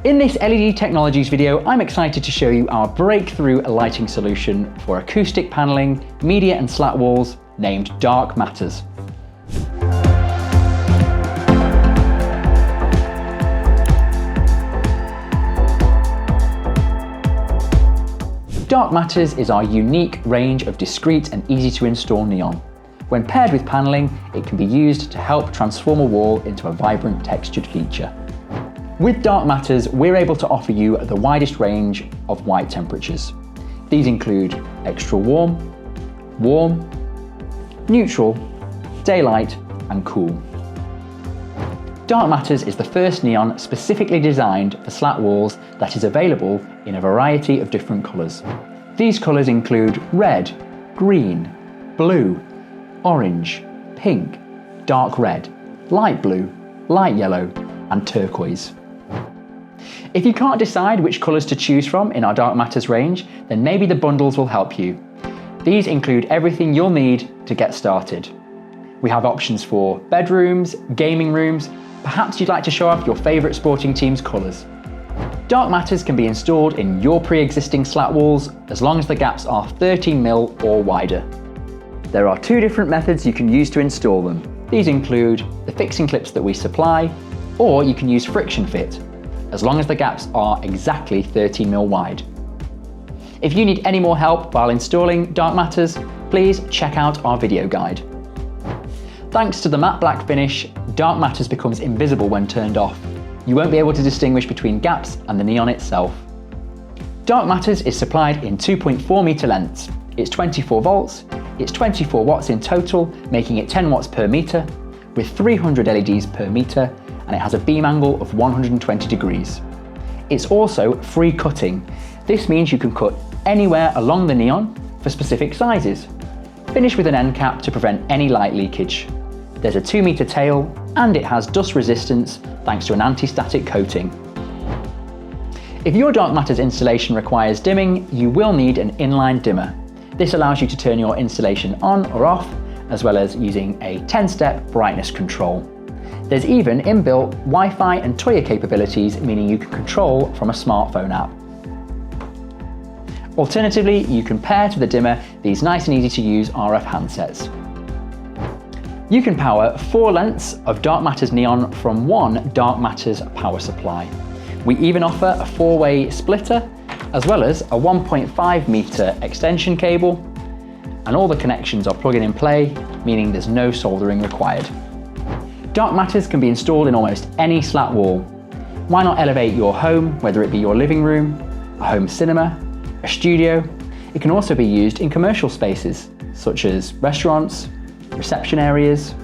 In this LED Technologies video, I'm excited to show you our breakthrough lighting solution for acoustic paneling, media and slat walls named DarkMatters. DarkMatters is our unique range of discreet and easy to install neon. When paired with paneling, it can be used to help transform a wall into a vibrant textured feature. With DarkMatters, we're able to offer you the widest range of white temperatures. These include extra warm, warm, neutral, daylight, and cool. DarkMatters is the first neon specifically designed for slat walls that is available in a variety of different colours. These colours include red, green, blue, orange, pink, dark red, light blue, light yellow, and turquoise. If you can't decide which colours to choose from in our DarkMatters range, then maybe the bundles will help you. These include everything you'll need to get started. We have options for bedrooms, gaming rooms, perhaps you'd like to show off your favourite sporting team's colours. DarkMatters can be installed in your pre-existing slat walls as long as the gaps are 13mm or wider. There are two different methods you can use to install them. These include the fixing clips that we supply, or you can use friction fit, as long as the gaps are exactly 13mm wide. If you need any more help while installing DarkMatters, please check out our video guide. Thanks to the matte black finish, DarkMatters becomes invisible when turned off. You won't be able to distinguish between gaps and the neon itself. DarkMatters is supplied in 2.4 metre lengths. It's 24 volts, it's 24 watts in total, making it 10 watts per metre, with 300 LEDs per metre, and it has a beam angle of 120 degrees. It's also free cutting. This means you can cut anywhere along the neon for specific sizes. Finish with an end cap to prevent any light leakage. There's a 2 metre tail, and it has dust resistance thanks to an anti-static coating. If your DarkMatters installation requires dimming, you will need an inline dimmer. This allows you to turn your installation on or off, as well as using a 10-step brightness control. There's even inbuilt Wi-Fi and Tuya capabilities, meaning you can control from a smartphone app. Alternatively, you can pair to the dimmer these nice and easy to use RF handsets. You can power 4 lengths of DarkMatters neon from one DarkMatters power supply. We even offer a 4-way splitter, as well as a 1.5 metre extension cable, and all the connections are plug and play, meaning there's no soldering required. DarkMatters can be installed in almost any slat wall. Why not elevate your home, whether it be your living room, a home cinema, a studio? It can also be used in commercial spaces, such as restaurants, reception areas,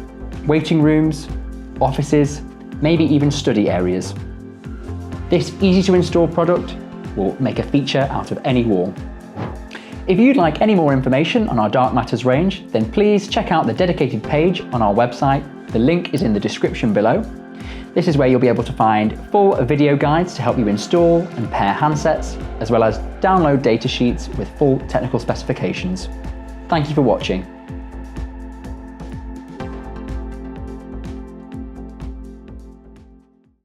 waiting rooms, offices, maybe even study areas. This easy to install product will make a feature out of any wall. If you'd like any more information on our DarkMatters range, then please check out the dedicated page on our website. The link is in the description below. This is where you'll be able to find full video guides to help you install and pair handsets, as well as download datasheets with full technical specifications. Thank you for watching.